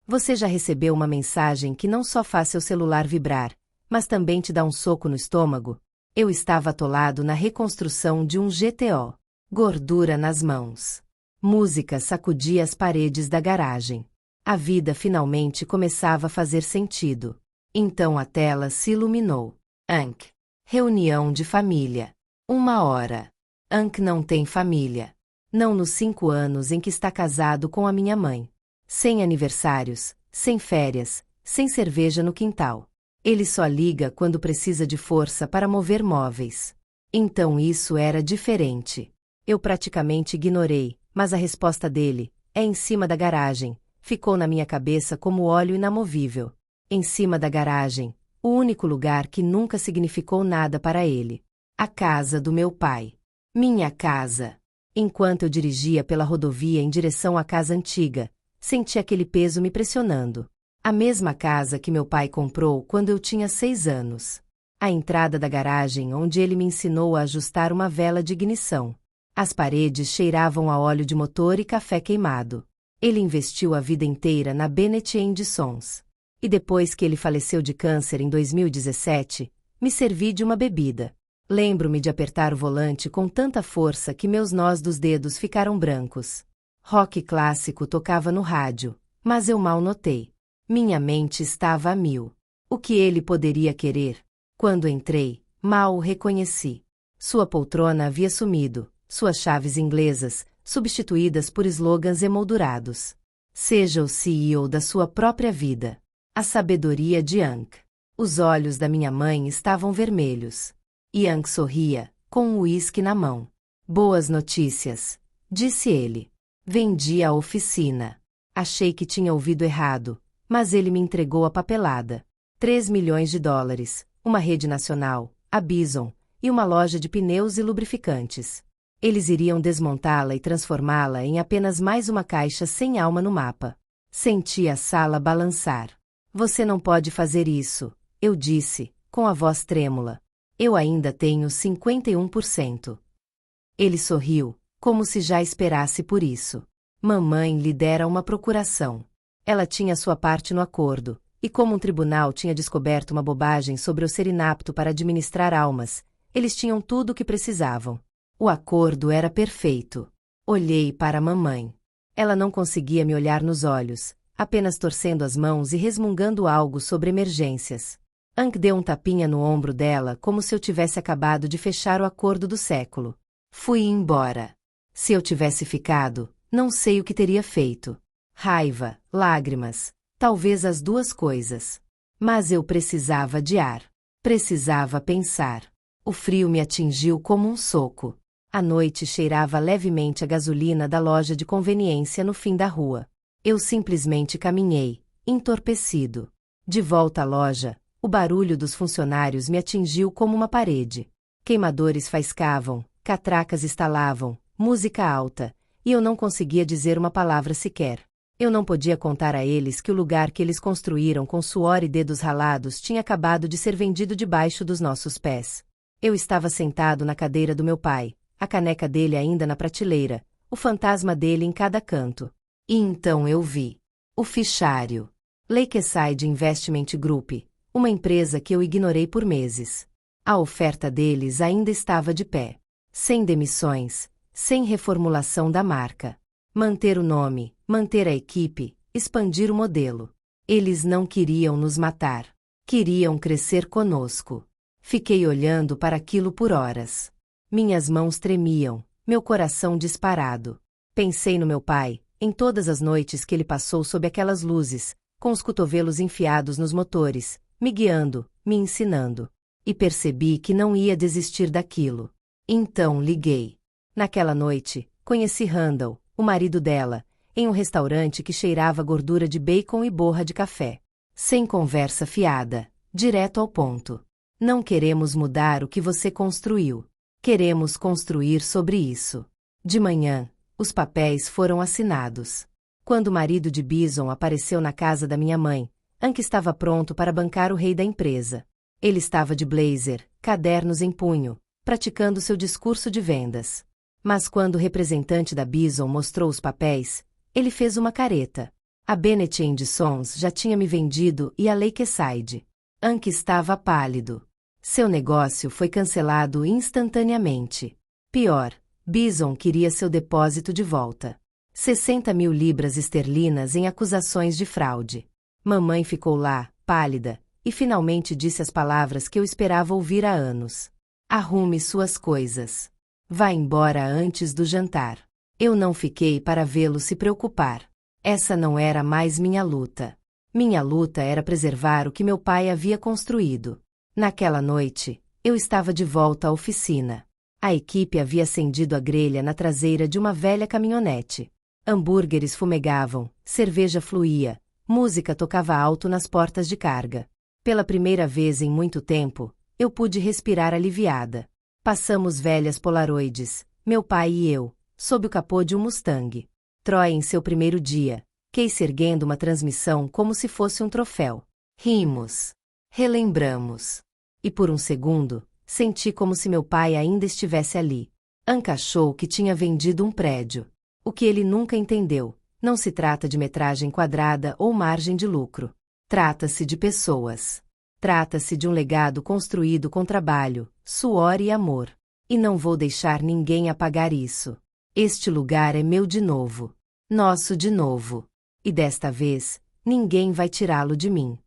Você já recebeu uma mensagem que não só faz seu celular vibrar, mas também te dá um soco no estômago? Eu estava atolado na reconstrução de um GTO. Gordura nas mãos. Música sacudia as paredes da garagem. A vida finalmente começava a fazer sentido. Então a tela se iluminou. Ank. Reunião de família. 1 hora. Ank não tem família. Não nos 5 anos em que está casado com a minha mãe. Sem aniversários, sem férias, sem cerveja no quintal. Ele só liga quando precisa de força para mover móveis. Então isso era diferente. Eu praticamente ignorei, mas a resposta dele, é em cima da garagem, ficou na minha cabeça como óleo inamovível. Em cima da garagem, o único lugar que nunca significou nada para ele. A casa do meu pai. Minha casa. Enquanto eu dirigia pela rodovia em direção à casa antiga, senti aquele peso me pressionando. A mesma casa que meu pai comprou quando eu tinha 6 anos. A entrada da garagem onde ele me ensinou a ajustar uma vela de ignição. As paredes cheiravam a óleo de motor e café queimado. Ele investiu a vida inteira na Bennett Sons. E depois que ele faleceu de câncer em 2017, me servi de uma bebida. Lembro-me de apertar o volante com tanta força que meus nós dos dedos ficaram brancos. Rock clássico tocava no rádio, mas eu mal notei. Minha mente estava a mil. O que ele poderia querer? Quando entrei, mal o reconheci. Sua poltrona havia sumido, suas chaves inglesas, substituídas por slogans emoldurados. Seja o CEO da sua própria vida. A sabedoria de Ank. Os olhos da minha mãe estavam vermelhos. E Ank sorria, com um uísque na mão. Boas notícias, disse ele. Vendi a oficina. Achei que tinha ouvido errado, mas ele me entregou a papelada. 3 milhões de dólares, uma rede nacional, a Bison, e uma loja de pneus e lubrificantes. Eles iriam desmontá-la e transformá-la em apenas mais uma caixa sem alma no mapa. Senti a sala balançar. Você não pode fazer isso, eu disse, com a voz trêmula. Eu ainda tenho 51%. Ele sorriu, como se já esperasse por isso. Mamãe lhe dera uma procuração. Ela tinha sua parte no acordo, e como um tribunal tinha descoberto uma bobagem sobre eu ser inapto para administrar almas, eles tinham tudo o que precisavam. O acordo era perfeito. Olhei para a mamãe. Ela não conseguia me olhar nos olhos, apenas torcendo as mãos e resmungando algo sobre emergências. Ank deu um tapinha no ombro dela como se eu tivesse acabado de fechar o acordo do século. Fui embora. Se eu tivesse ficado, não sei o que teria feito. Raiva, lágrimas, talvez as duas coisas. Mas eu precisava de ar. Precisava pensar. O frio me atingiu como um soco. A noite cheirava levemente a gasolina da loja de conveniência no fim da rua. Eu simplesmente caminhei, entorpecido. De volta à loja, o barulho dos funcionários me atingiu como uma parede. Queimadores faiscavam, catracas estalavam, música alta, e eu não conseguia dizer uma palavra sequer. Eu não podia contar a eles que o lugar que eles construíram com suor e dedos ralados tinha acabado de ser vendido debaixo dos nossos pés. Eu estava sentado na cadeira do meu pai, a caneca dele ainda na prateleira, o fantasma dele em cada canto. E então eu vi. O fichário. Lakeside Investment Group, uma empresa que eu ignorei por meses. A oferta deles ainda estava de pé. Sem demissões, sem reformulação da marca. Manter o nome, manter a equipe, expandir o modelo. Eles não queriam nos matar. Queriam crescer conosco. Fiquei olhando para aquilo por horas. Minhas mãos tremiam, meu coração disparado. Pensei no meu pai, em todas as noites que ele passou sob aquelas luzes, com os cotovelos enfiados nos motores, me guiando, me ensinando. E percebi que não ia desistir daquilo. Então liguei. Naquela noite, conheci Randall, o marido dela, em um restaurante que cheirava gordura de bacon e borra de café. Sem conversa fiada, direto ao ponto. Não queremos mudar o que você construiu. Queremos construir sobre isso. De manhã, os papéis foram assinados. Quando o marido de Bison apareceu na casa da minha mãe, Ank estava pronto para bancar o rei da empresa. Ele estava de blazer, cadernos em punho, praticando seu discurso de vendas. Mas quando o representante da Bison mostrou os papéis, ele fez uma careta. A Bennett Sons já tinha me vendido e a Lakeside. Anki estava pálido. Seu negócio foi cancelado instantaneamente. Pior, Bison queria seu depósito de volta. 60.000 libras esterlinas em acusações de fraude. Mamãe ficou lá, pálida, e finalmente disse as palavras que eu esperava ouvir há anos. Arrume suas coisas. Vá embora antes do jantar. Eu não fiquei para vê-lo se preocupar. Essa não era mais minha luta. Minha luta era preservar o que meu pai havia construído. Naquela noite, eu estava de volta à oficina. A equipe havia acendido a grelha na traseira de uma velha caminhonete. Hambúrgueres fumegavam, cerveja fluía, música tocava alto nas portas de carga. Pela primeira vez em muito tempo, eu pude respirar aliviada. Passamos velhas polaroides, meu pai e eu, sob o capô de um Mustang. Troy em seu primeiro dia, Casey erguendo uma transmissão como se fosse um troféu. Rimos. Relembramos. E por um segundo, senti como se meu pai ainda estivesse ali. Anka achou que tinha vendido um prédio. O que ele nunca entendeu, não se trata de metragem quadrada ou margem de lucro. Trata-se de pessoas. Trata-se de um legado construído com trabalho, suor e amor. E não vou deixar ninguém apagar isso. Este lugar é meu de novo. Nosso de novo. E desta vez, ninguém vai tirá-lo de mim.